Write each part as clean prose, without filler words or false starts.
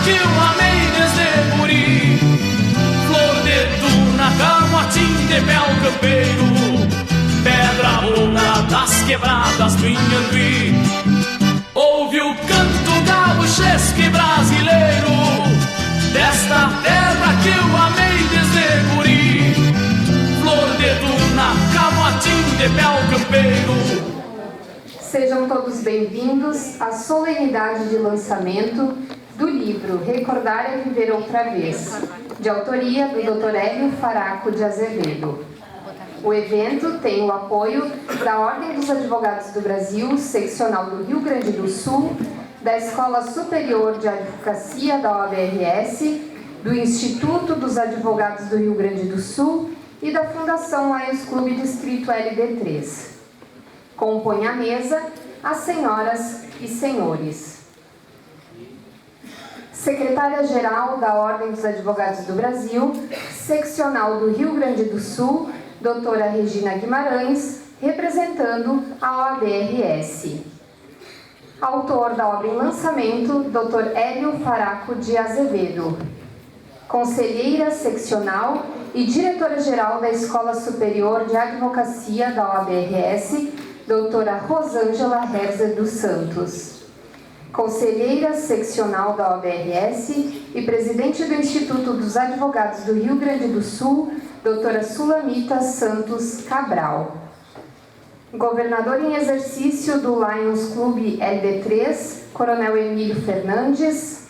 que eu amei desde guri. Flor de tuna, camotim de mel campeiro, pedra rola das quebradas do Inhambi. Ouve o canto gaúchesco e brasileiro desta terra que eu amei desde guri. Flor de tuna, camotim de mel campeiro. Sejam todos bem-vindos à solenidade de lançamento do livro Recordar é Viver Outra Vez, de autoria do Dr. Hélio Faraco de Azevedo. O evento tem o apoio da Ordem dos Advogados do Brasil, seccional do Rio Grande do Sul, da Escola Superior de Advocacia da OAB-RS, do Instituto dos Advogados do Rio Grande do Sul e da Fundação Lions Clube Distrito LD3. Compõe a mesa as senhoras e senhores. Secretária-Geral da Ordem dos Advogados do Brasil, seccional do Rio Grande do Sul, doutora Regina Guimarães, representando a OAB-RS. Autor da obra em lançamento, Dr. Hélio Faraco de Azevedo. Conselheira seccional e diretora-geral da Escola Superior de Advocacia da OAB-RS, doutora Rosângela Herzer dos Santos. Conselheira seccional da OAB-RS e presidente do Instituto dos Advogados do Rio Grande do Sul, doutora Sulamita Santos Cabral. Governador em exercício do Lions Clube LD3, Coronel Emílio Fernandes,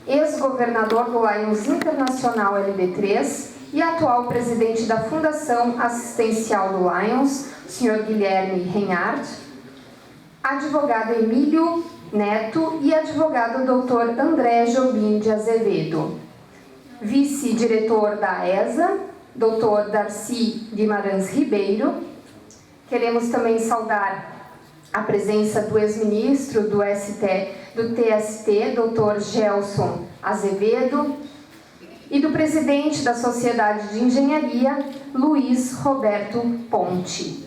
ex-governador do Lions Internacional LD3 e atual presidente da Fundação Assistencial do Lions, Sr. Guilherme Reinhardt, advogado Emílio Neto e advogado Dr. André Jobim de Azevedo. Vice-diretor da ESA, Dr. Darcy Guimarães Ribeiro. Queremos também saudar a presença do ex-ministro do TST, Dr. Gelson Azevedo, e do presidente da Sociedade de Engenharia, Luiz Roberto Ponte.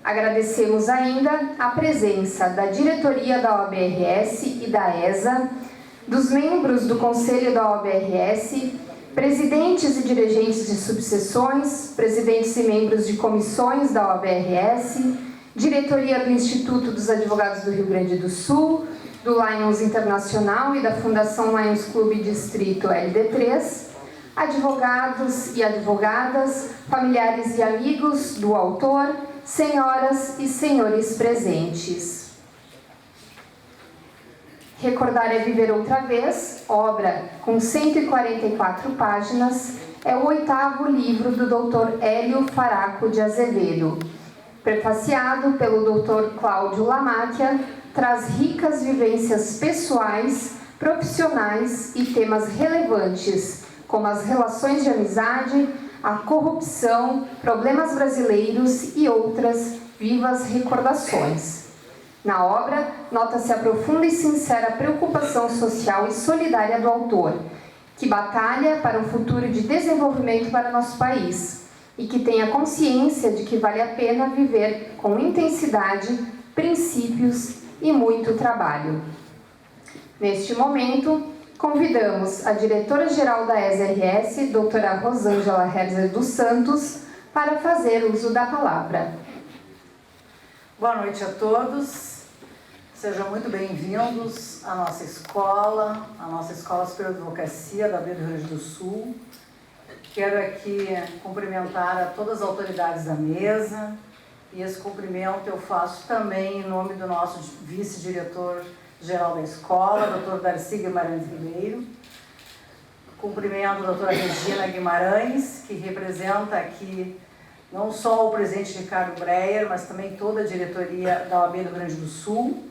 Agradecemos ainda a presença da diretoria da OAB-RS e da ESA, dos membros do Conselho da OAB-RS, presidentes e dirigentes de subseções, presidentes e membros de comissões da OAB-RS, diretoria do Instituto dos Advogados do Rio Grande do Sul, do Lions Internacional e da Fundação Lions Clube Distrito LD3, advogados e advogadas, familiares e amigos do autor, senhoras e senhores presentes. Recordar é Viver Outra Vez, obra com 144 páginas, é o 8º livro do Dr. Hélio Faraco de Azevedo. Prefaciado pelo Dr. Cláudio Lamáquia, traz ricas vivências pessoais, profissionais e temas relevantes, como as relações de amizade, a corrupção, problemas brasileiros e outras vivas recordações. Na obra, nota-se a profunda e sincera preocupação social e solidária do autor, que batalha para um futuro de desenvolvimento para nosso país e que tem a consciência de que vale a pena viver com intensidade, princípios e muito trabalho. Neste momento, convidamos a diretora-geral da ESA-RS, doutora Rosângela Herzer dos Santos, para fazer uso da palavra. Boa noite a todos, sejam muito bem-vindos à nossa Escola Superior de Advocacia da OAB do Rio Grande do Sul. Quero aqui cumprimentar a todas as autoridades da mesa e esse cumprimento eu faço também em nome do nosso vice-diretor-geral da escola, Dr. Darcy Guimarães Ribeiro. Cumprimento a doutora Regina Guimarães, que representa aqui não só o presidente Ricardo Breyer, mas também toda a diretoria da OAB do Rio Grande do Sul.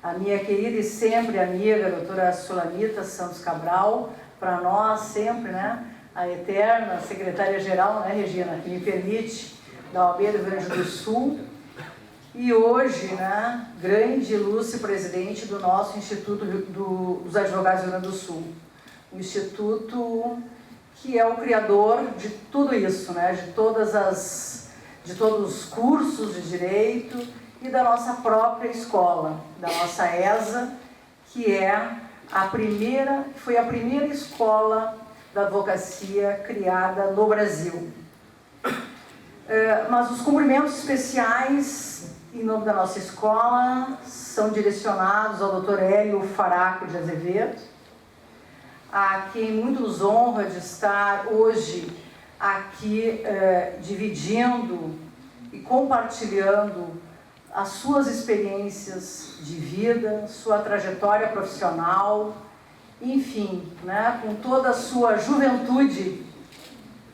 A minha querida e sempre amiga, doutora Sulamita Santos Cabral, para nós sempre, né, a eterna secretária-geral, né, Regina, que me permite, da OAB do Rio Grande do Sul. E hoje, né, grande e ilustre presidente do nosso Instituto dos Advogados do Rio Grande do Sul. Um instituto que é o criador de tudo isso, né, de todos os cursos de direito e da nossa própria escola, da nossa ESA, que é foi a primeira escola da advocacia criada no Brasil. Mas os cumprimentos especiais, em nome da nossa escola, são direcionados ao Dr. Hélio Faraco de Azevedo, a quem muito nos honra de estar hoje aqui dividindo e compartilhando as suas experiências de vida, sua trajetória profissional, enfim, né, com toda a sua juventude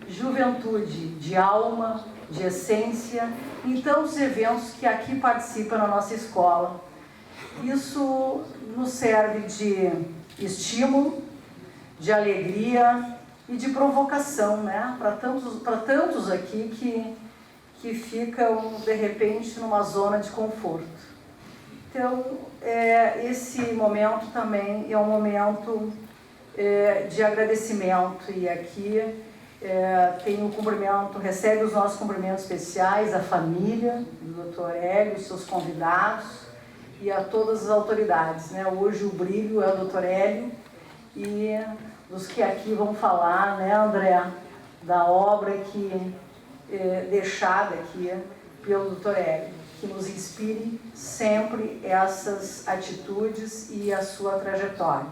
de alma, de essência, em tantos eventos que aqui participa na nossa escola. Isso nos serve de estímulo, de alegria e de provocação, né, para tantos aqui que ficam, de repente, numa zona de conforto. Então, esse momento também é um momento de agradecimento, e aqui tem o cumprimento, recebe os nossos cumprimentos especiais à família do Dr. Hélio, os seus convidados e a todas as autoridades, né? Hoje o brilho é o Dr. Hélio e dos que aqui vão falar, né, André, da obra que deixada aqui pelo Dr. Hélio, que nos inspire sempre essas atitudes e a sua trajetória.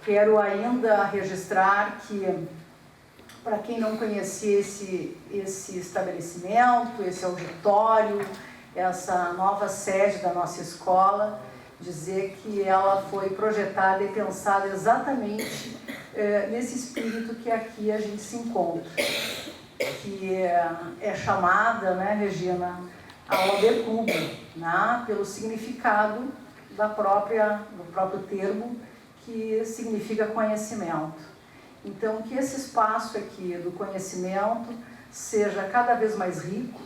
Quero ainda registrar que, para quem não conhecia esse estabelecimento, esse auditório, essa nova sede da nossa escola, dizer que ela foi projetada e pensada exatamente nesse espírito que aqui a gente se encontra, que é chamada, né, Regina, a OAB Cubo, né, pelo significado do próprio termo, que significa conhecimento. Então, que esse espaço aqui do conhecimento seja cada vez mais rico,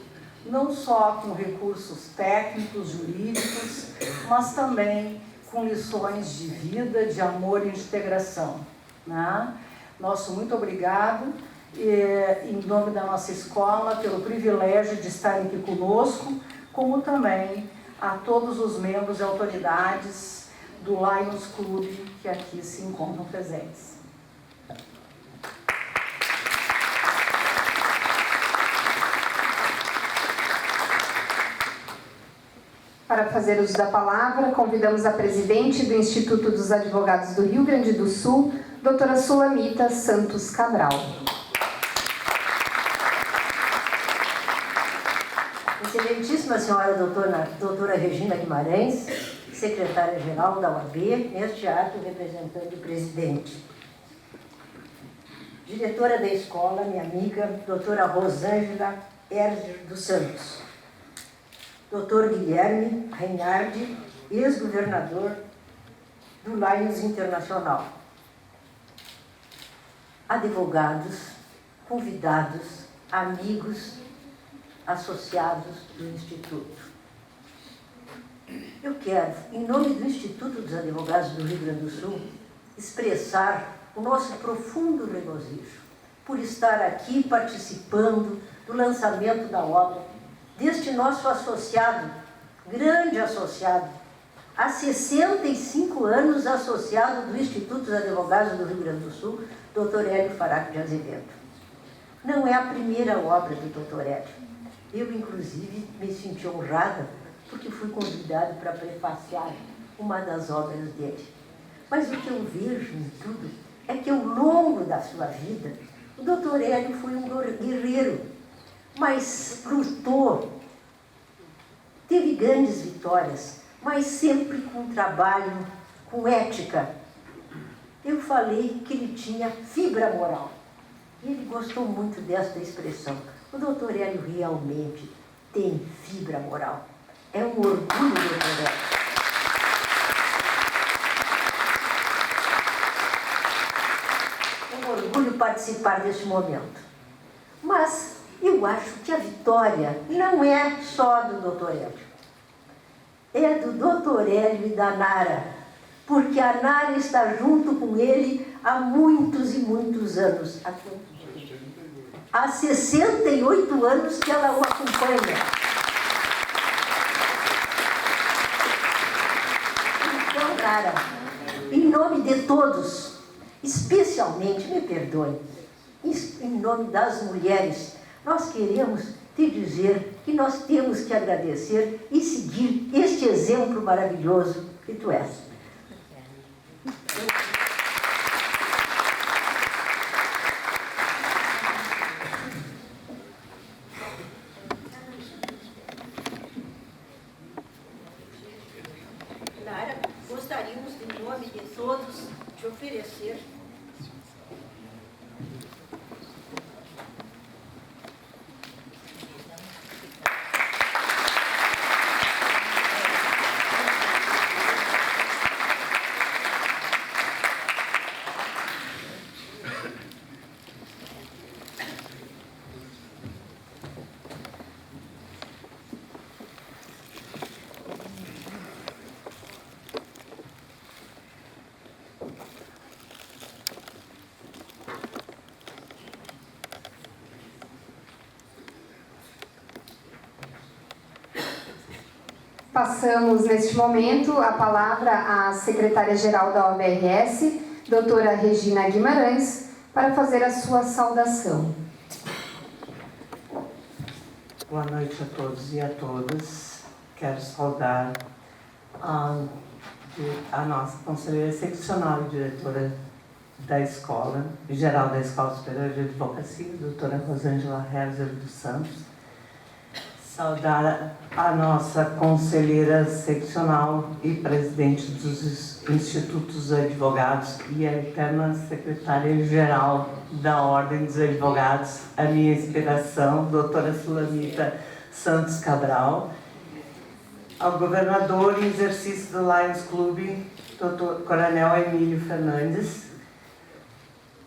não só com recursos técnicos, jurídicos, mas também com lições de vida, de amor e de integração, né? Nosso muito obrigado, em nome da nossa escola, pelo privilégio de estarem aqui conosco, como também a todos os membros e autoridades do Lions Club que aqui se encontram presentes. Para fazer uso da palavra, convidamos a presidente do Instituto dos Advogados do Rio Grande do Sul, doutora Sulamita Santos Cabral. Excelentíssima senhora doutora Regina Guimarães, secretária-geral da OAB, neste ato representando o presidente. Diretora da escola, minha amiga, doutora Rosângela Erger dos Santos. Doutor Guilherme Reinhardt, ex-governador do Lions Internacional. Advogados, convidados, amigos, associados do Instituto. Eu quero, em nome do Instituto dos Advogados do Rio Grande do Sul, expressar o nosso profundo regozijo por estar aqui participando do lançamento da obra deste nosso associado, grande associado, há 65 anos associado do Instituto dos Advogados do Rio Grande do Sul, Dr. Hélio Faraco de Azevedo. Não é a primeira obra do Dr. Hélio. Eu, inclusive, me senti honrada porque fui convidado para prefaciar uma das obras dele. Mas o que eu vejo em tudo é que, ao longo da sua vida, o Dr. Hélio foi um guerreiro, mas lutou, teve grandes vitórias, mas sempre com trabalho, com ética. Eu falei que ele tinha fibra moral. E ele gostou muito desta expressão. O Dr. Hélio realmente tem fibra moral. É um orgulho, Dr. Hélio. É um orgulho participar deste momento. Mas eu acho que a vitória não é só do Dr. Hélio. É do Dr. Hélio e da Nara, porque a Nara está junto com ele há muitos e muitos anos. Há 68 anos que ela o acompanha. Então, Nara, em nome de todos, especialmente, me perdoe, em nome das mulheres, nós queremos te dizer que nós temos que agradecer e seguir este exemplo maravilhoso que tu és. Nara, gostaríamos, em nome de todos, te oferecer Passamos, neste momento, a palavra à secretária-geral da OAB-RS, doutora Regina Guimarães, para fazer a sua saudação. Boa noite a todos e a todas. Quero saudar a nossa conselheira seccional e diretora da Escola, geral da Escola Superior de Advocacia, doutora Rosângela Herzer dos Santos. Saudar a nossa conselheira seccional e presidente dos Institutos Advogados e a eterna secretária-geral da Ordem dos Advogados, a minha inspiração, doutora Sulamita Santos Cabral, ao governador em exercício do Lions Club, doutor Coronel Emílio Fernandes,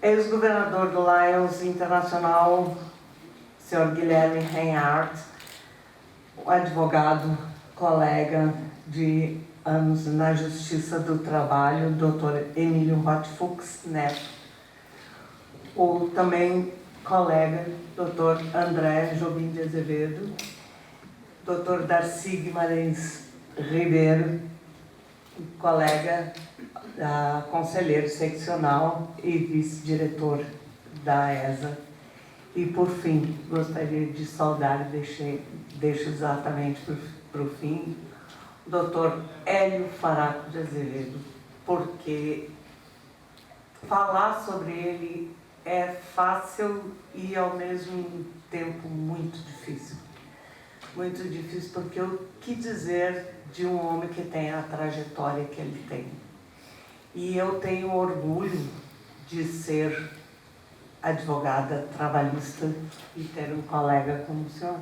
ex-governador do Lions Internacional, senhor Guilherme Reinhardt, o advogado, colega de anos na Justiça do Trabalho, Dr. Emílio Rothfuchs Neto, o também colega, Dr. André Jobim de Azevedo, Dr. Darcy Guimarães Ribeiro, colega, conselheiro seccional e vice-diretor da ESA. E, por fim, gostaria de saudar e deixo exatamente para o fim, o Dr. Hélio Faraco de Azevedo, porque falar sobre ele é fácil e, ao mesmo tempo, muito difícil. Muito difícil, porque o que dizer de um homem que tem a trajetória que ele tem? E eu tenho orgulho de ser advogada trabalhista e ter um colega como o senhor,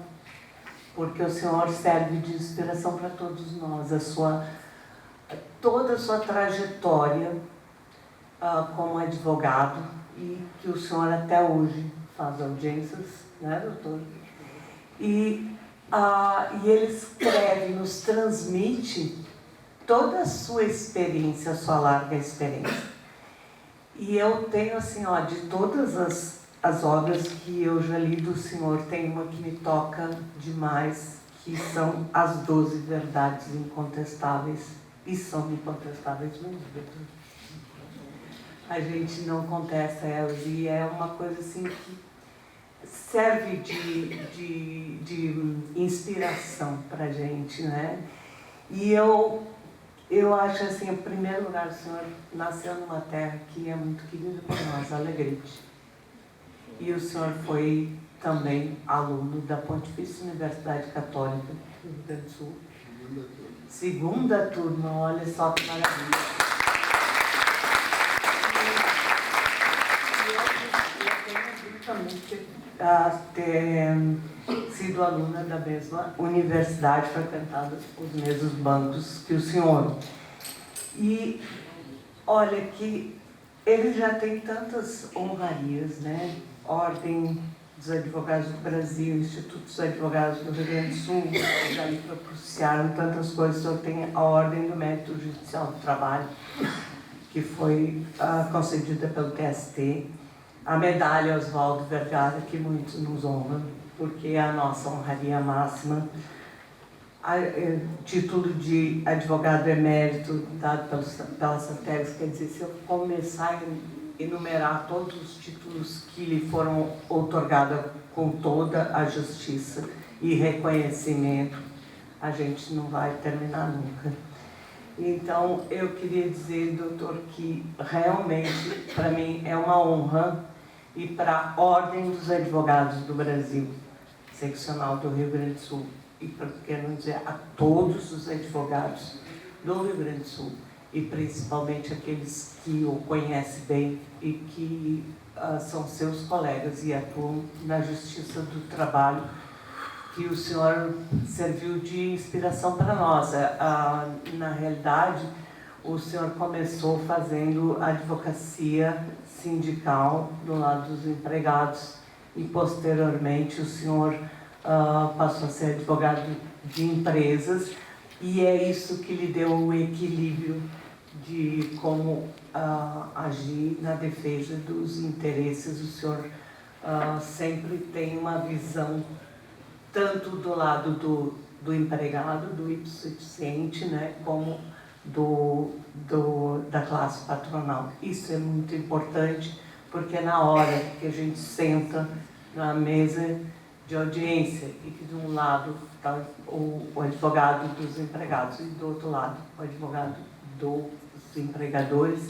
porque o senhor serve de inspiração para todos nós, toda a sua trajetória como advogado, e que o senhor até hoje faz audiências, né, doutor? E ele escreve, nos transmite toda a sua experiência, a sua larga experiência. E eu tenho, assim, de todas as obras que eu já li do senhor, tem uma que me toca demais, que são as 12 verdades incontestáveis. E são incontestáveis mesmo, doutor. A gente não contesta elas, e é uma coisa assim que serve de inspiração para a gente, né? E eu acho assim, em primeiro lugar, o senhor nasceu numa terra que é muito querida por nós, Alegrete. E o senhor foi também aluno da Pontifícia Universidade Católica do Rio Grande do Sul. Segunda turma, olha só que maravilha. Eu tenho também ter sido aluna da mesma universidade, frequentado os mesmos bancos que o senhor. E olha que ele já tem tantas honrarias, né? Ordem dos Advogados do Brasil, Instituto dos Advogados do Rio Grande do Sul, já lhe propiciaram tantas coisas. O senhor tem a Ordem do Mérito Judicial do Trabalho, que foi concedida pelo TST, a medalha Oswaldo Vergara, que muitos nos honram, porque é a nossa honraria máxima, título de advogado emérito dado pela SATEGS, quer dizer, se eu começar a enumerar todos os títulos que lhe foram outorgados com toda a justiça e reconhecimento, a gente não vai terminar nunca. Então, eu queria dizer, doutor, que realmente, para mim, é uma honra e para a Ordem dos Advogados do Brasil, seccional do Rio Grande do Sul, e para, quero dizer, a todos os advogados do Rio Grande do Sul, e principalmente aqueles que o conhecem bem e que são seus colegas e atuam na Justiça do Trabalho, que o senhor serviu de inspiração para nós. Na realidade, o senhor começou fazendo advocacia sindical do lado dos empregados e, posteriormente, o senhor passou a ser advogado de empresas, e é isso que lhe deu o equilíbrio de como agir na defesa dos interesses. O senhor sempre tem uma visão tanto do lado do empregado, do ipso-eficiente, né, como da classe patronal. Isso é muito importante, porque na hora que a gente senta na mesa de audiência e que de um lado está o advogado dos empregados e do outro lado o advogado dos empregadores,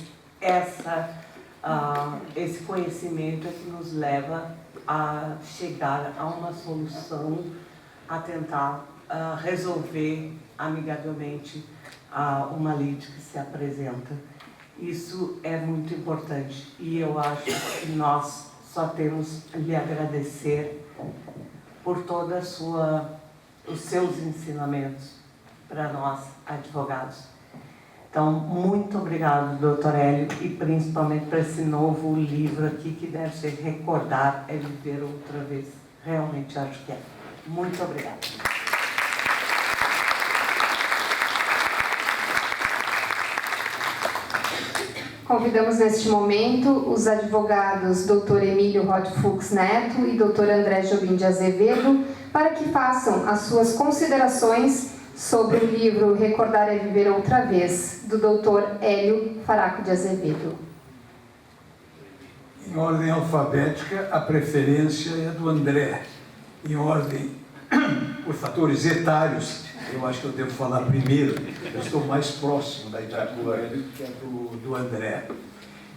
esse conhecimento é que nos leva a chegar a uma solução, a tentar resolver amigavelmente uma lide que se apresenta. Isso é muito importante e eu acho que nós só temos a lhe agradecer por todos os seus ensinamentos para nós, advogados. Então, muito obrigado, doutor Hélio, e principalmente para esse novo livro aqui, que deve ser Recordar é Viver Outra Vez. Realmente acho que é. Muito obrigada. Convidamos neste momento os advogados Dr. Emílio Rod Fux Neto e Dr. André Jobim de Azevedo para que façam as suas considerações sobre o livro Recordar é Viver Outra Vez, do Dr. Hélio Faraco de Azevedo. Em ordem alfabética, a preferência é do André. Em ordem, por fatores etários, eu acho que eu devo falar primeiro. Eu estou mais próximo da idade do Hélio, que é do André.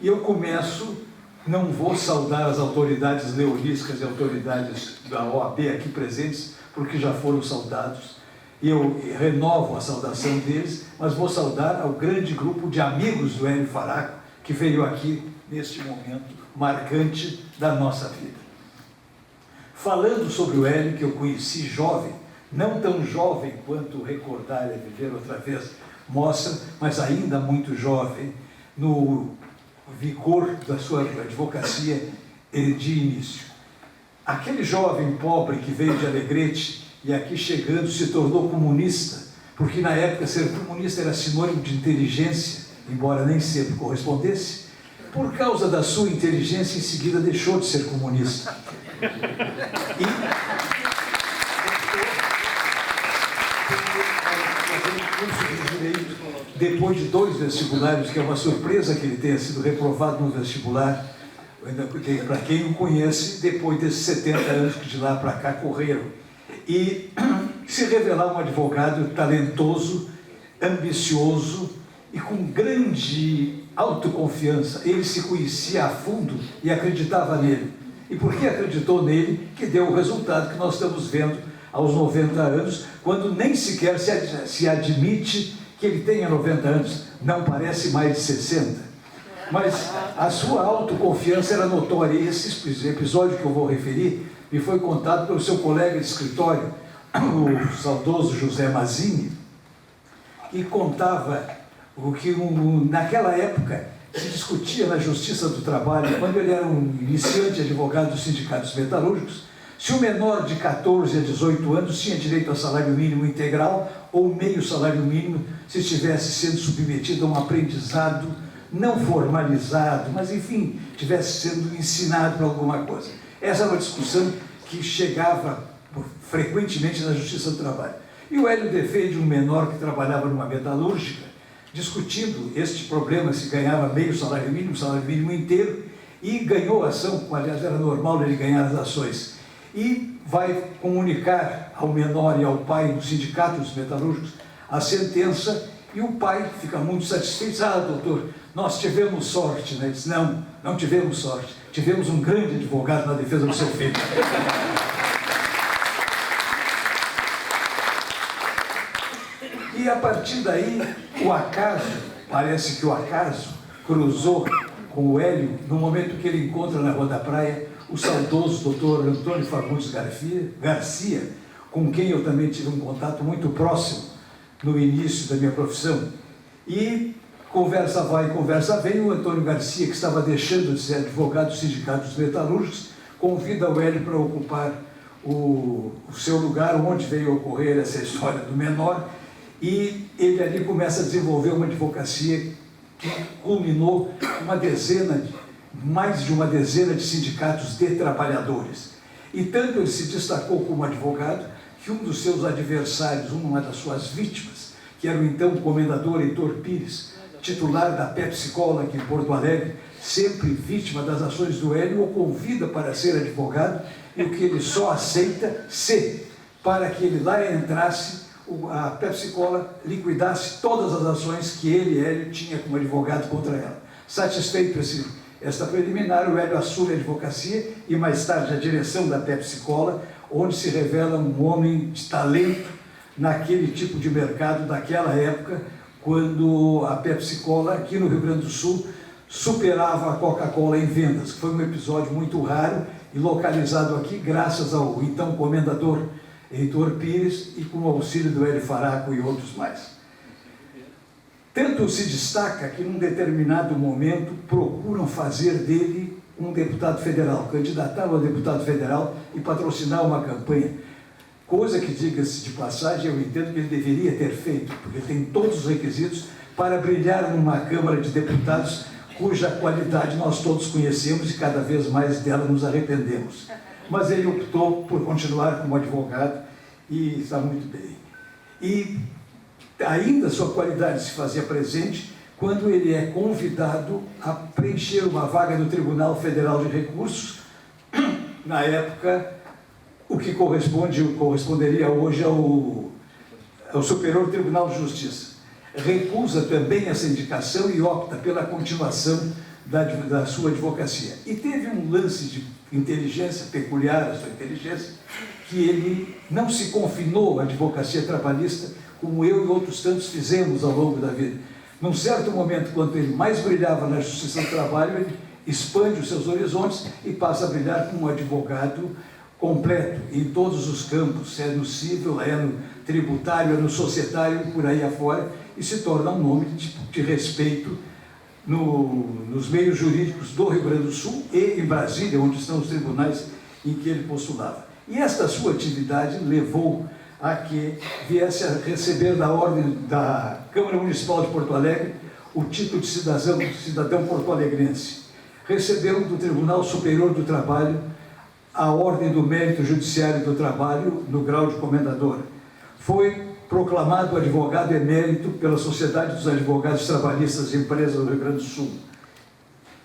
E eu começo, não vou saudar as autoridades leonísticas e autoridades da OAB aqui presentes, porque já foram saudados. E eu renovo a saudação deles, mas vou saudar ao grande grupo de amigos do Hélio Faraco, que veio aqui neste momento marcante da nossa vida. Falando sobre o Hélio, que eu conheci jovem, não tão jovem quanto Recordar é Viver Outra Vez mostra, mas ainda muito jovem, no vigor da sua advocacia de início. Aquele jovem pobre que veio de Alegrete e aqui chegando se tornou comunista, porque na época ser comunista era sinônimo de inteligência, embora nem sempre correspondesse. Por causa da sua inteligência, em seguida deixou de ser comunista. Depois de 2 vestibulares, que é uma surpresa que ele tenha sido reprovado no vestibular, para quem não conhece, depois desses 70 anos que de lá para cá correram, e se revelar um advogado talentoso, ambicioso e com grande autoconfiança. Ele se conhecia a fundo e acreditava nele. E porque acreditou nele, que deu o resultado que nós estamos vendo aos 90 anos, quando nem sequer se admite que ele tenha 90 anos, não parece mais de 60. Mas a sua autoconfiança era notória. E esse episódio que eu vou referir me foi contado pelo seu colega de escritório, o saudoso José Mazzini, que contava o que naquela época se discutia na Justiça do Trabalho, quando ele era um iniciante advogado dos sindicatos metalúrgicos, se o menor de 14 a 18 anos tinha direito a salário mínimo integral ou meio salário mínimo se estivesse sendo submetido a um aprendizado não formalizado, mas enfim, estivesse sendo ensinado para alguma coisa. Essa era uma discussão que chegava frequentemente na Justiça do Trabalho. E o Hélio defende um menor que trabalhava numa metalúrgica, discutindo este problema, se ganhava meio salário mínimo inteiro, e ganhou a ação, aliás, era normal ele ganhar as ações. E vai comunicar ao menor e ao pai do sindicato dos metalúrgicos a sentença, e o pai fica muito satisfeito. Ah, doutor, nós tivemos sorte, né? Ele diz, não tivemos sorte, tivemos um grande advogado na defesa do seu filho. E a partir daí, parece que o acaso cruzou com o Hélio no momento que ele encontra na Rua da Praia o saudoso doutor Antônio Fagundes Garcia, com quem eu também tive um contato muito próximo no início da minha profissão. E conversa vai, conversa vem, o Antônio Garcia, que estava deixando de ser advogado do Sindicato dos Metalúrgicos, convida o Hélio para ocupar o seu lugar, onde veio ocorrer essa história do menor, e ele ali começa a desenvolver uma advocacia que culminou mais de uma dezena de sindicatos de trabalhadores. E tanto ele se destacou como advogado, que um dos seus adversários, uma das suas vítimas, que era o então comendador Heitor Pires, titular da Pepsi Cola aqui em Porto Alegre, sempre vítima das ações do Hélio, o convida para ser advogado, e o que ele só aceita se, para que ele lá entrasse, a Pepsi Cola liquidasse todas as ações que ele, Hélio, tinha como advogado contra ela. Satisfeito esta preliminar, o Hélio assume a advocacia e mais tarde a direção da Pepsi Cola, onde se revela um homem de talento naquele tipo de mercado daquela época, quando a Pepsi Cola, aqui no Rio Grande do Sul, superava a Coca-Cola em vendas. Foi um episódio muito raro e localizado aqui graças ao então comendador Heitor Pires e com o auxílio do Hélio Faraco e outros mais. Tanto se destaca que, num determinado momento, procuram fazer dele um deputado federal, candidatá-lo a deputado federal e patrocinar uma campanha. Coisa que, diga-se de passagem, eu entendo que ele deveria ter feito, porque ele tem todos os requisitos para brilhar numa Câmara de Deputados cuja qualidade nós todos conhecemos e cada vez mais dela nos arrependemos. Mas ele optou por continuar como advogado e está muito bem. E ainda sua qualidade se fazia presente quando ele é convidado a preencher uma vaga no Tribunal Federal de Recursos, na época, o que corresponderia hoje ao Superior Tribunal de Justiça. Recusa também essa indicação e opta pela continuação da sua advocacia. E teve um lance de inteligência peculiar, a sua inteligência, que ele não se confinou à advocacia trabalhista, como eu e outros tantos fizemos ao longo da vida. Num certo momento, quando ele mais brilhava na Justiça do Trabalho, ele expande os seus horizontes e passa a brilhar como um advogado completo, em todos os campos, é no civil, é no tributário, é no societário, por aí afora, e se torna um nome de respeito nos meios jurídicos do Rio Grande do Sul e em Brasília, onde estão os tribunais em que ele postulava. E esta sua atividade levou a que viesse a receber da ordem da Câmara Municipal de Porto Alegre o título de cidadão porto-alegrense. Recebeu do Tribunal Superior do Trabalho a ordem do Mérito Judiciário do Trabalho no grau de comendador. Foi proclamado advogado emérito pela Sociedade dos Advogados Trabalhistas e Empresas do Rio Grande do Sul,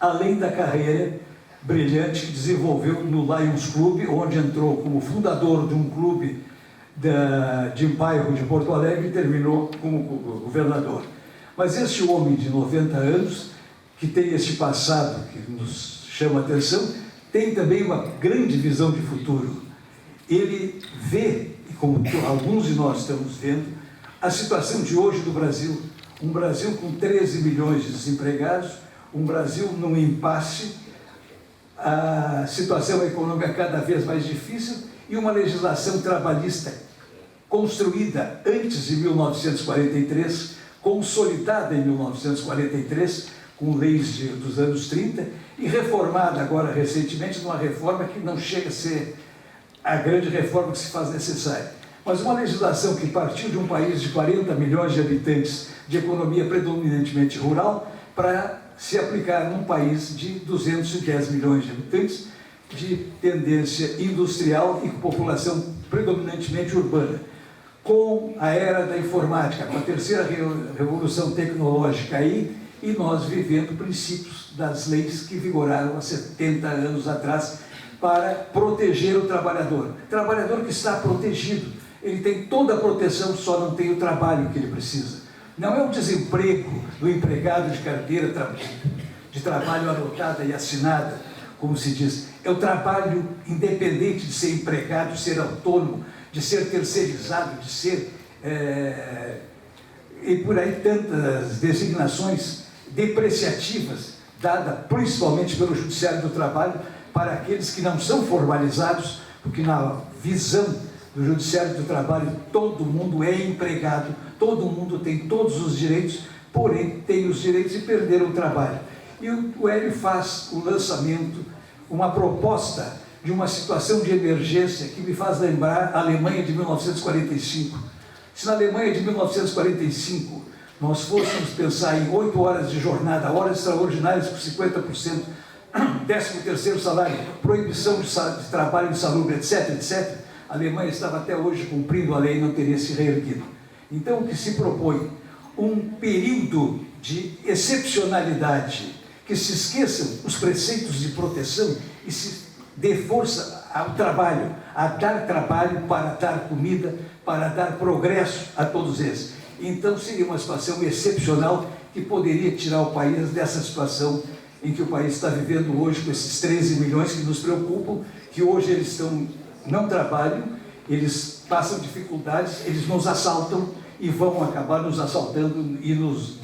além da carreira brilhante que desenvolveu no Lions Club, onde entrou como fundador de um clube de um bairro de Porto Alegre e terminou como governador. Mas este homem de 90 anos, que tem este passado que nos chama a atenção, tem também uma grande visão de futuro. Ele vê, como alguns de nós estamos vendo, a situação de hoje do Brasil. Um Brasil com 13 milhões de desempregados, um Brasil num impasse, a situação econômica cada vez mais difícil e uma legislação trabalhista construída antes de 1943, consolidada em 1943, com leis dos anos 30, e reformada agora recentemente numa reforma que não chega a ser a grande reforma que se faz necessária. Mas uma legislação que partiu de um país de 40 milhões de habitantes, de economia predominantemente rural, para se aplicar num país de 210 milhões de habitantes, de tendência industrial e com população predominantemente urbana. com a era da informática, com a terceira revolução tecnológica aí, e nós vivendo princípios das leis que vigoraram há 70 anos atrás para proteger o trabalhador. Trabalhador que está protegido, ele tem toda a proteção, só não tem o trabalho que ele precisa. Não é o desemprego do empregado de carteira de trabalho anotada e assinada, como se diz, é o trabalho independente de ser empregado, de ser autônomo, de ser terceirizado, de ser... e por aí tantas designações depreciativas, dadas principalmente pelo Judiciário do Trabalho, para aqueles que não são formalizados, porque na visão do Judiciário do Trabalho todo mundo é empregado, todo mundo tem todos os direitos, porém tem os direitos de perder o trabalho. E o Hélio faz o lançamento, uma proposta de uma situação de emergência que me faz lembrar a Alemanha de 1945. Se na Alemanha de 1945 nós fôssemos pensar em 8 horas de jornada, horas extraordinárias com 50%, 13º salário, proibição de trabalho insalubre, etc., etc., a Alemanha estava até hoje cumprindo a lei e não teria se reerguido. Então, o que se propõe? Um período de excepcionalidade, que se esqueçam os preceitos de proteção e se dê força ao trabalho, a dar trabalho para dar comida, para dar progresso a todos eles. Então, seria uma situação excepcional que poderia tirar o país dessa situação em que o país está vivendo hoje, com esses 13 milhões que nos preocupam, que hoje eles não trabalham, eles passam dificuldades, eles nos assaltam e vão acabar nos assaltando e nos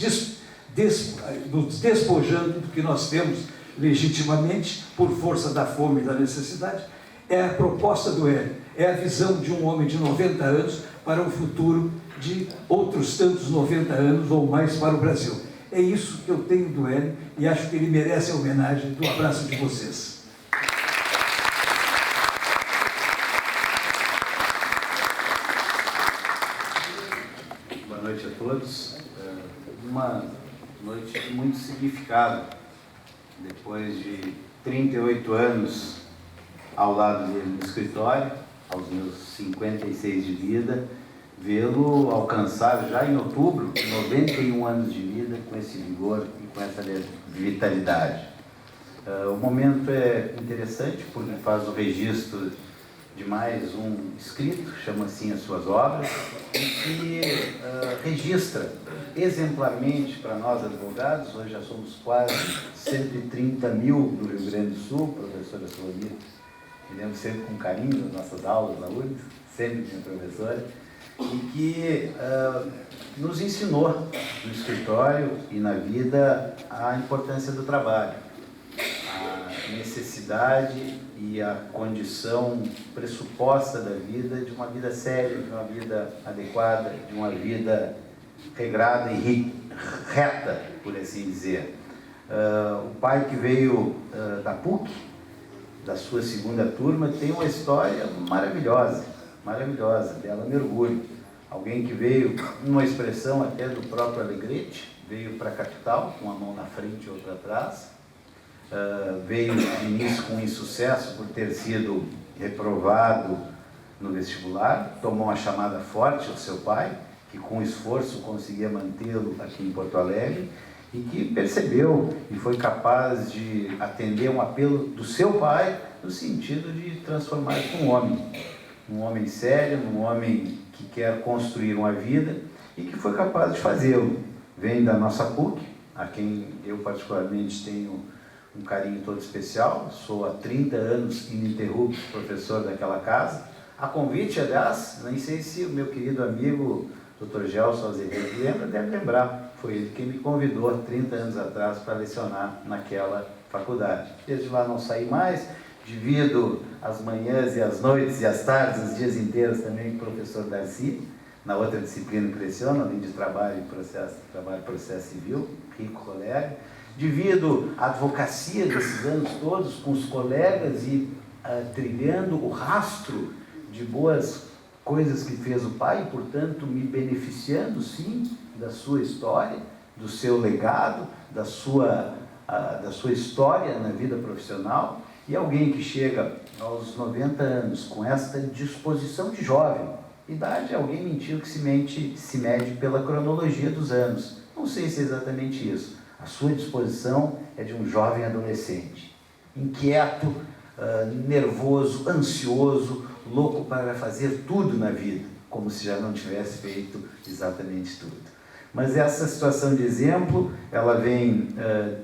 despojando do que nós temos legitimamente, por força da fome e da necessidade. É a proposta do Hélio, é a visão de um homem de 90 anos para um futuro de outros tantos 90 anos ou mais para o Brasil. É isso que eu tenho do Hélio e acho que ele merece a homenagem do abraço de vocês. Boa noite a todos. Uma noite de muito significado. Depois de 38 anos ao lado dele no escritório, aos meus 56 de vida, vê-lo alcançar já em outubro 91 anos de vida com esse vigor e com essa vitalidade. O momento é interessante porque faz o registro de mais um escrito, chama assim as suas obras, e que registra exemplarmente para nós advogados, hoje já somos quase 130 mil no Rio Grande do Sul, professora Solomita, me lembro sempre com carinho das nossas aulas na URGS, sempre minha professora, e que nos ensinou no escritório e na vida a importância do trabalho, a necessidade e a condição pressuposta da vida, de uma vida séria, de uma vida adequada, de uma vida regrada e reta, por assim dizer. O pai que veio da PUC, da sua segunda turma, tem uma história maravilhosa, dela mergulho. Alguém que veio, numa expressão até do próprio Alegrete, veio para a capital, com uma mão na frente e outra atrás, veio de início com insucesso por ter sido reprovado no vestibular, tomou uma chamada forte ao seu pai, que com esforço conseguia mantê-lo aqui em Porto Alegre, e que percebeu e foi capaz de atender um apelo do seu pai no sentido de transformar-se num homem sério, num homem que quer construir uma vida e que foi capaz de fazê-lo. Vem da nossa PUC, a quem eu particularmente tenho um carinho todo especial, sou há 30 anos ininterrupto professor daquela casa. A convite, aliás, nem sei se o meu querido amigo Dr. Gelson Azevedo lembra, deve lembrar, foi ele quem me convidou 30 anos atrás para lecionar naquela faculdade. Desde lá não saí mais, divido as manhãs e as noites e as tardes, os dias inteiros também com o professor Darcy, na outra disciplina que leciono, além de trabalho e processo civil, rico colega. Divido a advocacia desses anos todos com os colegas e trilhando o rastro de boas coisas que fez o pai, e, portanto, me beneficiando, sim, da sua história, do seu legado, da sua história na vida profissional. E alguém que chega aos 90 anos com esta disposição de jovem, Idade, alguém mentiu que se mede pela cronologia dos anos. Não sei se é exatamente isso. A sua disposição é de um jovem adolescente, inquieto, nervoso, ansioso, louco para fazer tudo na vida, como se já não tivesse feito exatamente tudo. Mas essa situação de exemplo, ela vem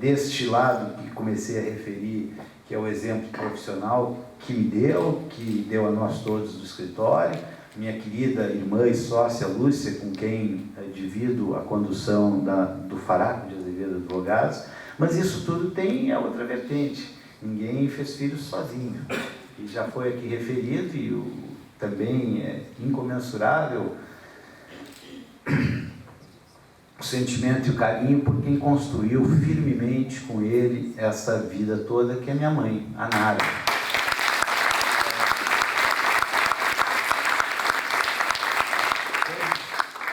deste lado que comecei a referir, que é o exemplo profissional que me deu, que deu a nós todos do escritório, minha querida irmã e sócia Lúcia, com quem divido a condução do Faraco de Azevedo Advogados, mas isso tudo tem a outra vertente. Ninguém fez filhos sozinho. E já foi aqui referido, e também é incomensurável o sentimento e o carinho por quem construiu firmemente com ele essa vida toda, que é minha mãe, a Nara.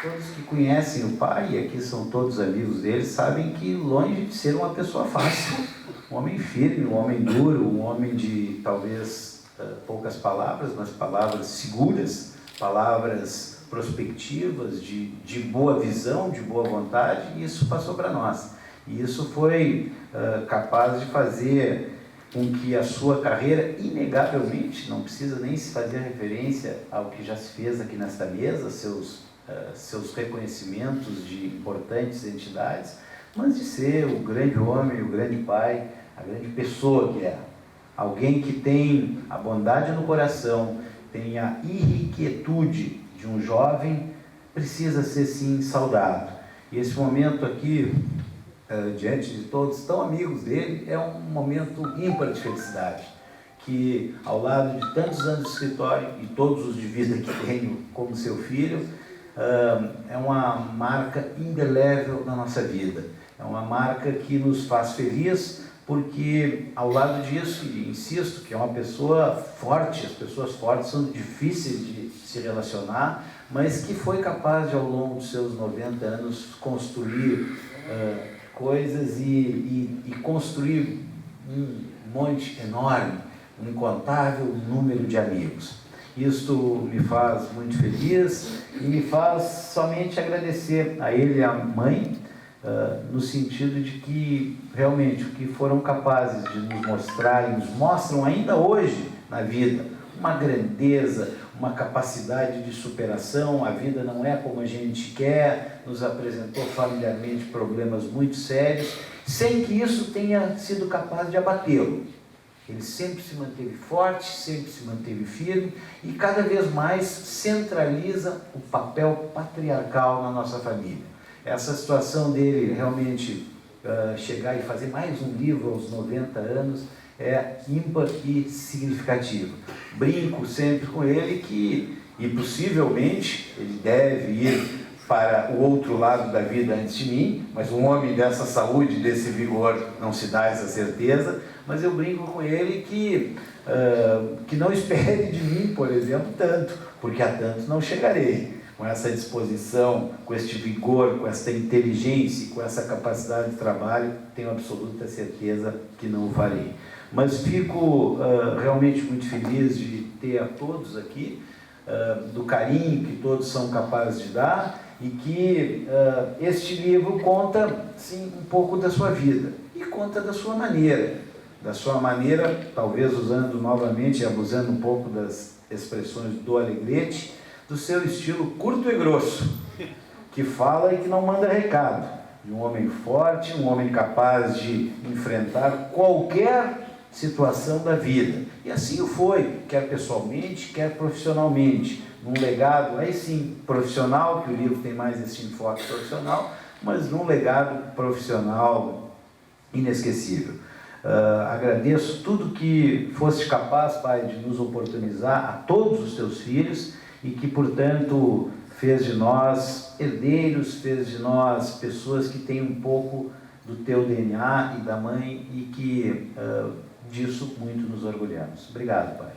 Todos que conhecem o pai, e aqui são todos amigos dele, sabem que longe de ser uma pessoa fácil, um homem firme, um homem duro, um homem de talvez poucas palavras, mas palavras seguras, palavras prospectivas, de boa visão, de boa vontade, e isso passou para nós. E isso foi capaz de fazer com que a sua carreira, inegavelmente, não precisa nem se fazer referência ao que já se fez aqui nesta mesa, seus reconhecimentos de importantes entidades, mas de ser o grande homem, o grande pai, a grande pessoa que é. Alguém que tem a bondade no coração, tem a irrequietude de um jovem, precisa ser sim saudado. E esse momento aqui, diante de todos tão amigos dele, é um momento ímpar de felicidade, que ao lado de tantos anos de escritório e todos os de vida que tenho como seu filho, é uma marca indelével na nossa vida. É uma marca que nos faz feliz, porque ao lado disso, e insisto, que é uma pessoa forte, as pessoas fortes são difíceis de se relacionar, mas que foi capaz de, ao longo dos seus 90 anos, construir coisas e construir um monte enorme, um incontável número de amigos. Isto me faz muito feliz e me faz somente agradecer a ele e à mãe, no sentido de que realmente o que foram capazes de nos mostrar e nos mostram ainda hoje na vida, uma grandeza, uma capacidade de superação. A vida não é como a gente quer, nos apresentou familiarmente problemas muito sérios, sem que isso tenha sido capaz de abatê-lo. Ele sempre se manteve forte, sempre se manteve firme e cada vez mais centraliza o papel patriarcal na nossa família. Essa situação dele realmente chegar e fazer mais um livro aos 90 anos é ímpar e significativo. Brinco sempre com ele que, e possivelmente, ele deve ir para o outro lado da vida antes de mim, mas um homem dessa saúde, desse vigor, não se dá essa certeza, mas eu brinco com ele que não espere de mim, por exemplo, tanto, porque a tanto não chegarei. Com essa disposição, com este vigor, com essa inteligência, com essa capacidade de trabalho, tenho absoluta certeza que não o farei. Mas fico realmente muito feliz de ter a todos aqui, do carinho que todos são capazes de dar, e que este livro conta, sim, um pouco da sua vida, e conta da sua maneira, talvez usando novamente e abusando um pouco das expressões do Alegrete, do seu estilo curto e grosso, que fala e que não manda recado, de um homem forte, um homem capaz de enfrentar qualquer situação da vida. E assim o foi, quer pessoalmente, quer profissionalmente, num legado, aí sim, profissional, que o livro tem mais esse enfoque profissional, mas num legado profissional inesquecível. Agradeço tudo que foste capaz, Pai, de nos oportunizar a todos os teus filhos, e que, portanto, fez de nós herdeiros, fez de nós pessoas que têm um pouco do teu DNA e da mãe, e que disso muito nos orgulhamos. Obrigado, Pai.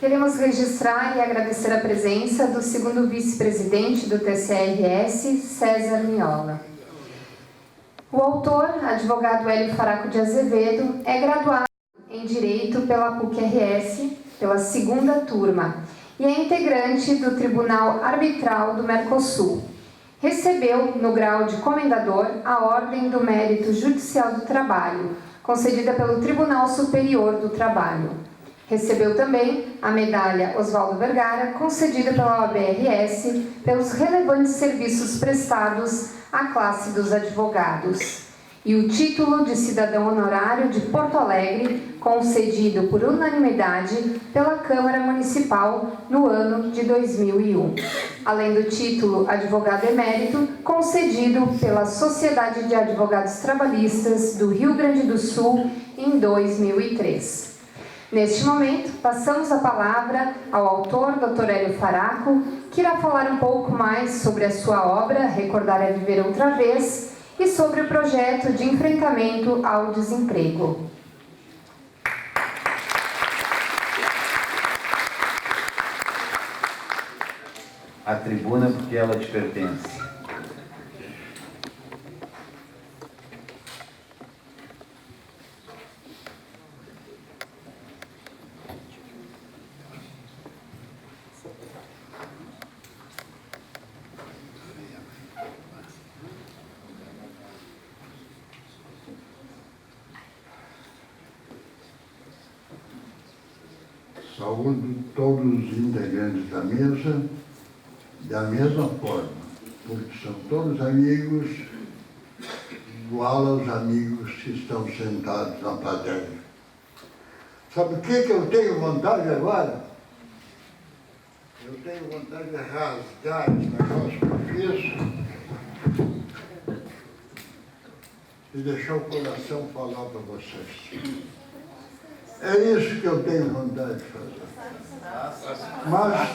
Queremos registrar e agradecer a presença do segundo vice-presidente do TCRS, César Miola. O autor, advogado Hélio Faraco de Azevedo, é graduado em Direito pela PUC-RS, pela 2ª turma, e é integrante do Tribunal Arbitral do Mercosul. Recebeu, no grau de comendador, a Ordem do Mérito Judicial do Trabalho, concedida pelo Tribunal Superior do Trabalho. Recebeu também a medalha Oswaldo Vergara, concedida pela OAB-RS, pelos relevantes serviços prestados à classe dos advogados. E o título de cidadão honorário de Porto Alegre, concedido por unanimidade pela Câmara Municipal no ano de 2001. Além do título advogado emérito, concedido pela Sociedade de Advogados Trabalhistas do Rio Grande do Sul em 2003. Neste momento, passamos a palavra ao autor, Dr. Hélio Faraco, que irá falar um pouco mais sobre a sua obra, Recordar é Viver Outra Vez, e sobre o projeto de enfrentamento ao desemprego. A tribuna porque ela te pertence. Saúdo todos os integrantes da mesa da mesma forma, porque são todos amigos, igual aos amigos que estão sentados na plateia. Sabe o que eu tenho vontade agora? Eu tenho vontade de rasgar esse negócio que eu fiz e deixar o coração falar para vocês. É isso que eu tenho vontade de fazer. Mas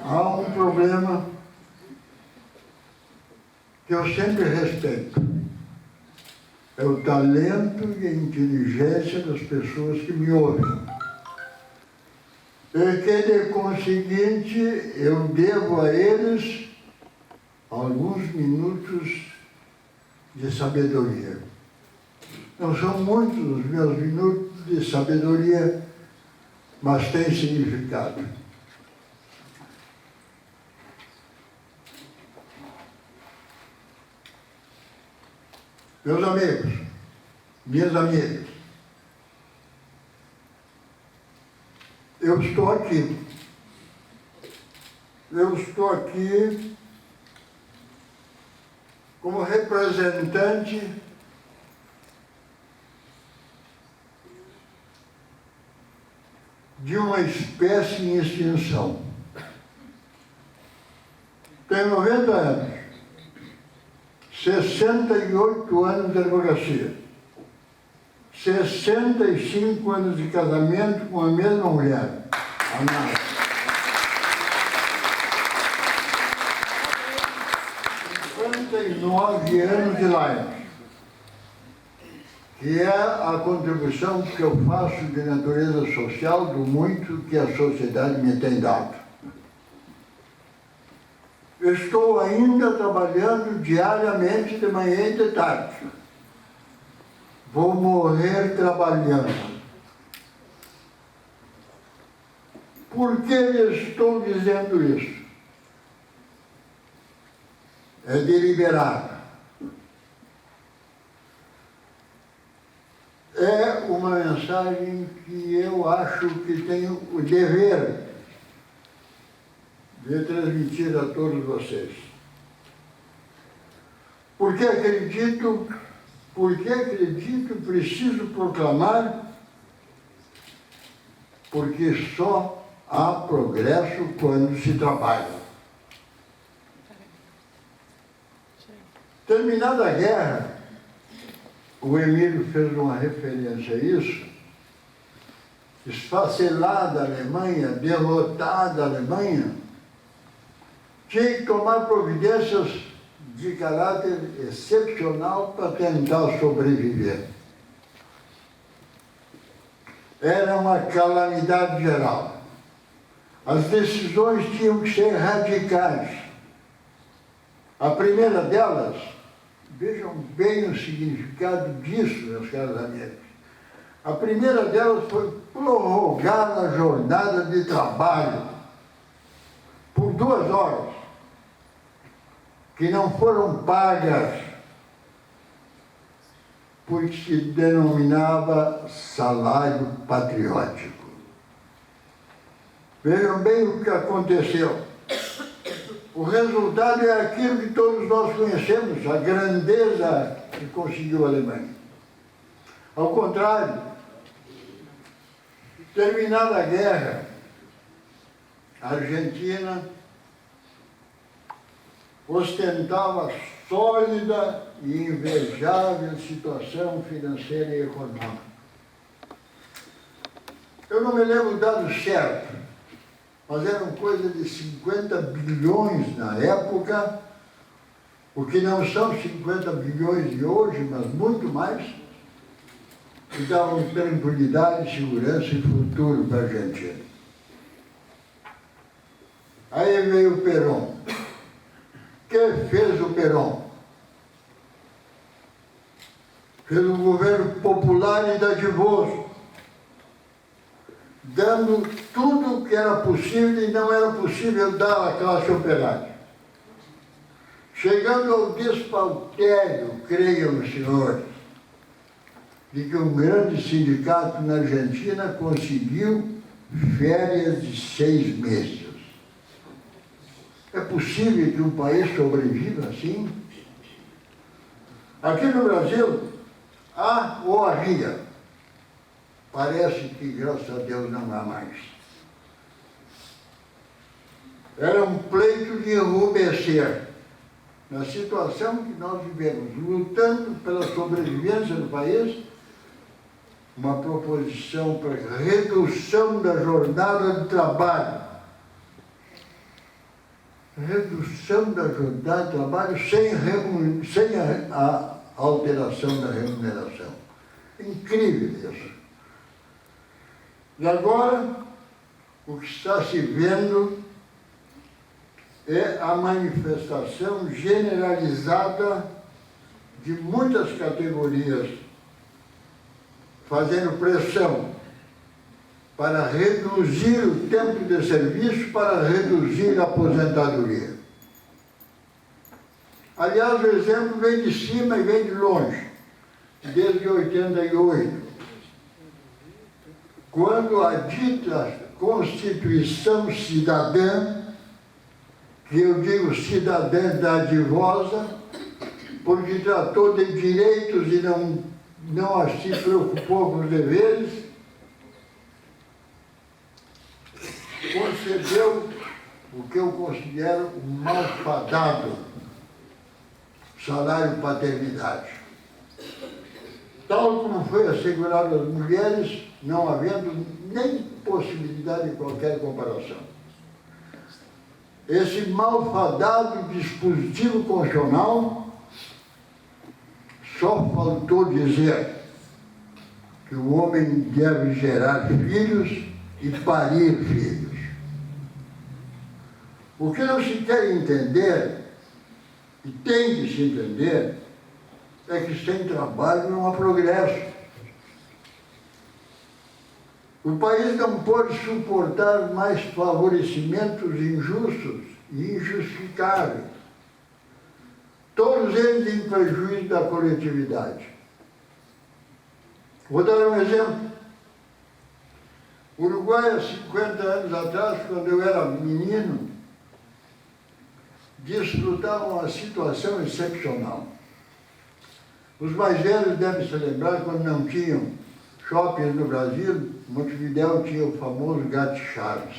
há um problema que eu sempre respeito. É o talento e a inteligência das pessoas que me ouvem. E que, de conseguinte, eu devo a eles alguns minutos de sabedoria. Não são muitos os meus minutos de sabedoria, mas tem significado. Meus amigos, minhas amigas, eu estou aqui. Eu estou aqui como representante de uma espécie em extinção. Tenho 90 anos, 68 anos de advocacia, 65 anos de casamento com a mesma mulher, a Nara. 59 anos de live, que é a contribuição que eu faço de natureza social do muito que a sociedade me tem dado. Eu estou ainda trabalhando diariamente, de manhã e de tarde. Vou morrer trabalhando. Por que lhe estou dizendo isso? É deliberado. É uma mensagem que eu acho que tenho o dever de transmitir a todos vocês. Porque acredito, preciso proclamar, porque só há progresso quando se trabalha. Terminada a guerra, o Emílio fez uma referência a isso, esfacelada a Alemanha, derrotada a Alemanha, tinha que tomar providências de caráter excepcional para tentar sobreviver. Era uma calamidade geral. As decisões tinham que ser radicais. A primeira delas, Vejam bem o significado disso, meus caros amigos. A primeira delas foi prorrogar a jornada de trabalho por 2 horas, que não foram pagas, porque se denominava salário patriótico. Vejam bem o que aconteceu. O resultado é aquilo que todos nós conhecemos, a grandeza que conseguiu a Alemanha. Ao contrário, terminada a guerra, a Argentina ostentava sólida e invejável situação financeira e econômica. Eu não me lembro o dado certo, mas eram coisa de 50 bilhões na época, o que não são 50 bilhões de hoje, mas muito mais, que davam tranquilidade, segurança e futuro para a Argentina. Aí veio o Perón. O que fez o Perón? Fez um governo popular e dadivoso, dando tudo o que era possível e não era possível dar à classe operária. Chegando ao despautério, creiam os senhores, de que um grande sindicato na Argentina conseguiu férias de 6 meses. É possível que um país sobreviva assim? Aqui no Brasil, há ou havia. Parece que, graças a Deus, não há mais. Era um pleito de enrubescer. Na situação que nós vivemos, lutando pela sobrevivência do país, uma proposição para redução da jornada de trabalho. Redução da jornada de trabalho sem a alteração da remuneração. Incrível isso. E agora, o que está se vendo é a manifestação generalizada de muitas categorias fazendo pressão para reduzir o tempo de serviço, para reduzir a aposentadoria. Aliás, o exemplo vem de cima e vem de longe, desde 88, quando a dita Constituição Cidadã, que eu digo cidadã dadivosa, porque tratou de direitos e não se preocupou com os deveres, concedeu o que eu considero um malfadado salário paternidade. Tal como foi assegurado às mulheres, não havendo nem possibilidade de qualquer comparação. Esse malfadado dispositivo constitucional só faltou dizer que o homem deve gerar filhos e parir filhos. O que não se quer entender, e tem que se entender, é que sem trabalho não há progresso. O país não pode suportar mais favorecimentos injustos e injustificáveis, todos eles em prejuízo da coletividade. Vou dar um exemplo. O Uruguai, há 50 anos atrás, quando eu era menino, desfrutava uma situação excepcional. Os mais velhos devem se lembrar quando não tinham shoppings no Brasil, Montevidéu tinha o famoso Gato Chaves.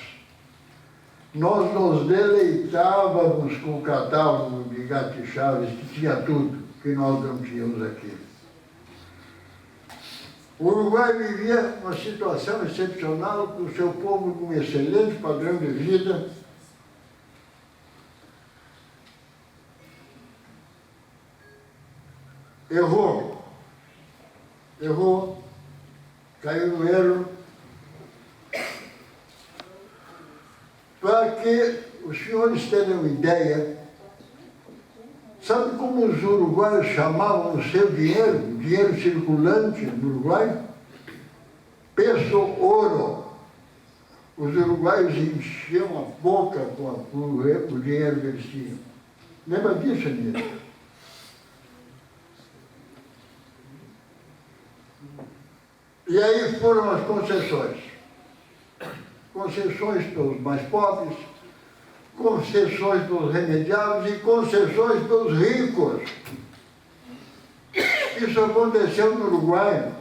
Nós nos deleitávamos com o catálogo de Gato Chaves, que tinha tudo, que nós não tínhamos aqui. O Uruguai vivia uma situação excepcional, com o seu povo com um excelente padrão de vida. Errou, caiu no erro. Para que os senhores tenham uma ideia, Sabe como os uruguaios chamavam o seu dinheiro, o dinheiro circulante no Uruguai? Peso ouro. Os uruguaios enchiam a boca com o dinheiro que eles tinham. Lembra disso, Anísio? E aí foram as concessões. Concessões pelos mais pobres, concessões pelos remediados e concessões pelos ricos. Isso aconteceu no Uruguai.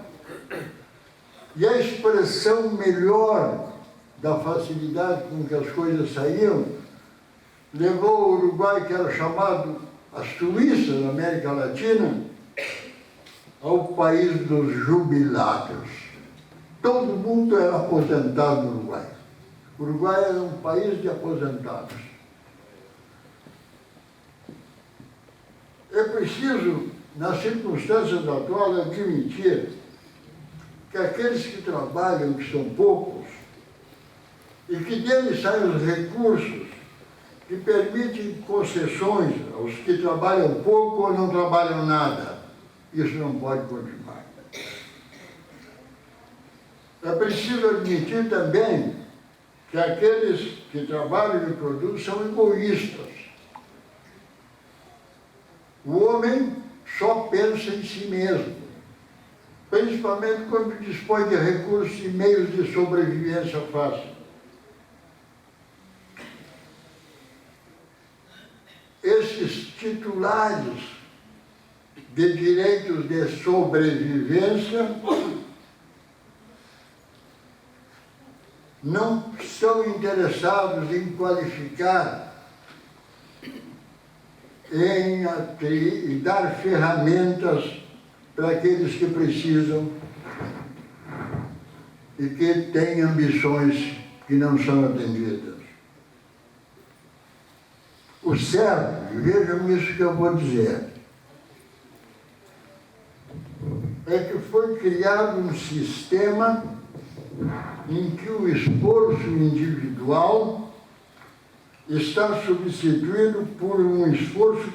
E a expressão melhor da facilidade com que as coisas saíam levou o Uruguai, que era chamado a Suíça da América Latina, ao país dos jubilados. Todo mundo era aposentado no Uruguai. O Uruguai era um país de aposentados. É preciso, nas circunstâncias atuais, admitir que aqueles que trabalham, que são poucos, e que deles saem os recursos que permitem concessões aos que trabalham pouco ou não trabalham nada. Isso não pode continuar. É preciso admitir também que aqueles que trabalham e produzem são egoístas. O homem só pensa em si mesmo, principalmente quando dispõe de recursos e meios de sobrevivência fácil. Esses titulares de direitos de sobrevivência não estão interessados em qualificar, em dar ferramentas para aqueles que precisam e que têm ambições que não são atendidas. O certo, e vejam isso que eu vou dizer, é que foi criado um sistema em que o esforço individual está substituído por um esforço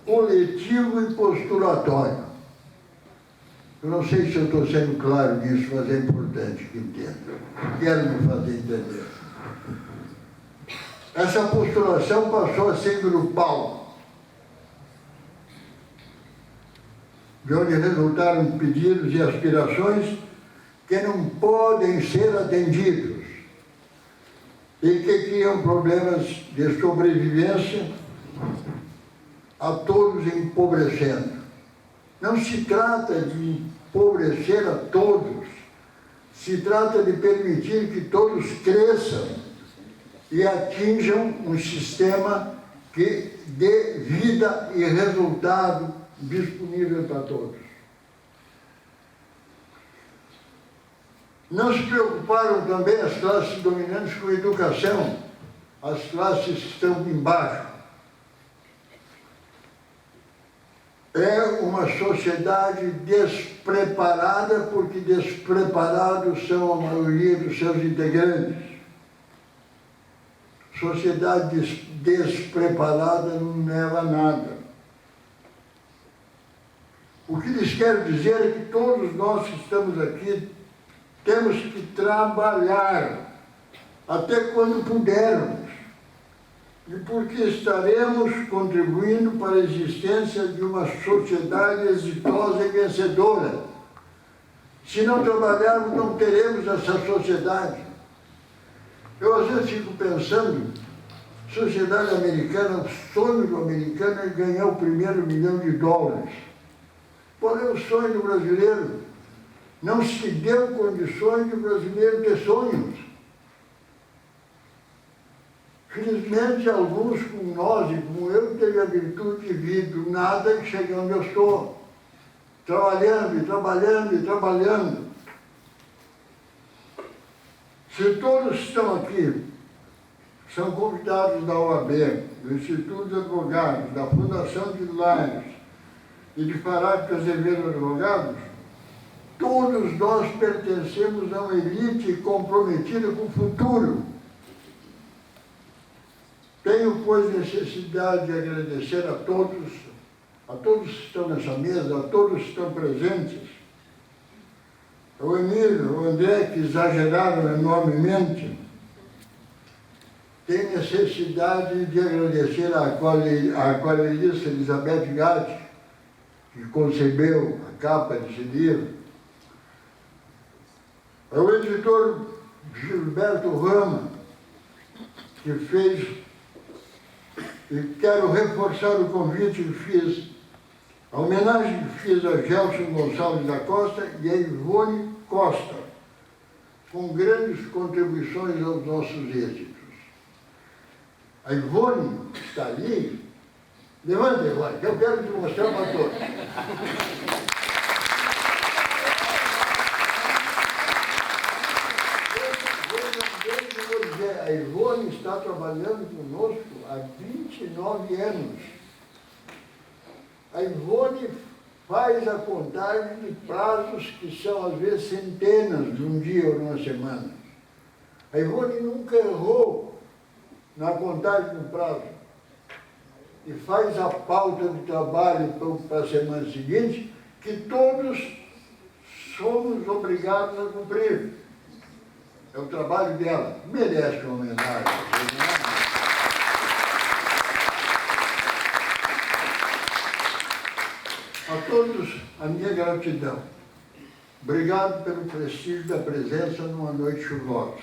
coletivo e postulatório. Eu não sei se eu estou sendo claro nisso, mas é importante que entenda. Quero me fazer entender. Essa postulação passou a ser grupal, de onde resultaram pedidos e aspirações que não podem ser atendidos e que criam problemas de sobrevivência, a todos empobrecendo. Não se trata de empobrecer a todos, se trata de permitir que todos cresçam e atinjam um sistema que dê vida e resultado disponível para todos. Não se preocuparam também as classes dominantes com a educação, as classes que estão embaixo. É uma sociedade despreparada, porque despreparados são a maioria dos seus integrantes. Sociedade despreparada não leva a nada. O que lhes quero dizer é que todos nós que estamos aqui temos que trabalhar até quando pudermos, e porque estaremos contribuindo para a existência de uma sociedade exitosa e vencedora. Se não trabalharmos, não teremos essa sociedade. Eu às vezes fico pensando, sociedade americana, o sonho do americano é ganhar o primeiro $1 milhão. Qual é o sonho do brasileiro? Não se deu condições de o brasileiro ter sonhos. Felizmente, alguns como nós e como eu teve a virtude de vir do nada e cheguei onde eu estou. Trabalhando e trabalhando e trabalhando. Se todos estão aqui, são convidados da OAB, do Instituto de Advogados, da Fundação de Lares e de Faraco Azevedo Advogados, todos nós pertencemos a uma elite comprometida com o futuro. Tenho, pois, necessidade de agradecer a todos que estão nessa mesa, a todos que estão presentes, ao Emílio, ao André, que exageraram enormemente. Tenho necessidade de agradecer à aquarelista Elizabeth Gatti, que concebeu a capa desse livro, ao editor Gilberto Rama, que fez, e quero reforçar o convite que fiz, a homenagem que fiz a Gelson Gonçalves da Costa e a Ivone Costa, com grandes contribuições aos nossos êxitos. A Ivone está ali. Levanta, Ivone, que eu quero te mostrar para todos. Vou dizer, a Ivone está trabalhando conosco há 29 anos. A Ivone faz a contagem de prazos que são, às vezes, centenas de um dia ou uma semana. A Ivone nunca errou na contagem do prazo. E faz a pauta de trabalho para a semana seguinte, que todos somos obrigados a cumprir. É o trabalho dela. Merece uma homenagem. A todos, a minha gratidão. Obrigado pelo prestígio da presença numa noite chuvosa.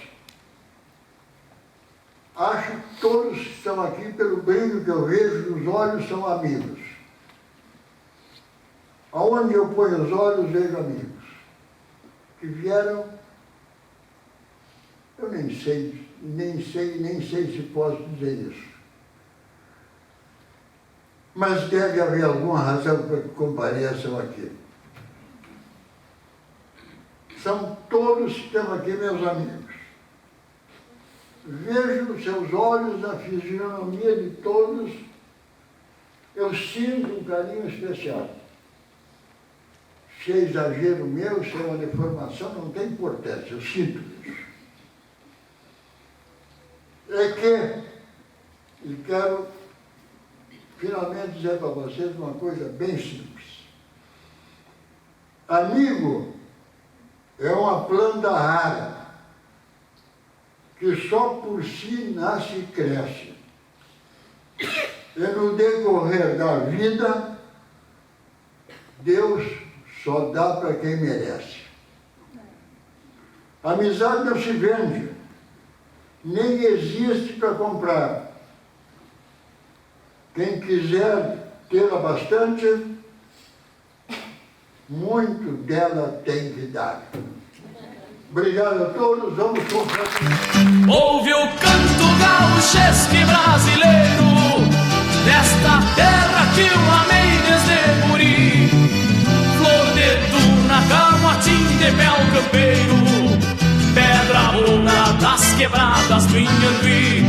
Acho que todos que estão aqui, pelo brilho que eu vejo nos olhos, são amigos. Aonde eu ponho os olhos, vejo amigos. Que vieram, eu nem sei se posso dizer isso. Mas deve haver alguma razão para que compareçam aqui. São todos que estão aqui, meus amigos. Vejo os seus olhos na fisionomia de todos, eu sinto um carinho especial. Se é exagero meu, se é uma deformação, não tem importância, eu sinto isso. E quero finalmente dizer para vocês uma coisa bem simples. Amigo é uma planta rara, que só por si nasce e cresce. E no decorrer da vida, Deus só dá para quem merece. A amizade não se vende, nem existe para comprar. Quem quiser tê-la bastante, muito dela tem que dar. Obrigado a todos, vamos comprar. Ouve o canto gauchesque brasileiro desta terra que eu amei desde guri. Flor de tuna, camotim de mel campeiro, pedra bona das quebradas do Inhambi.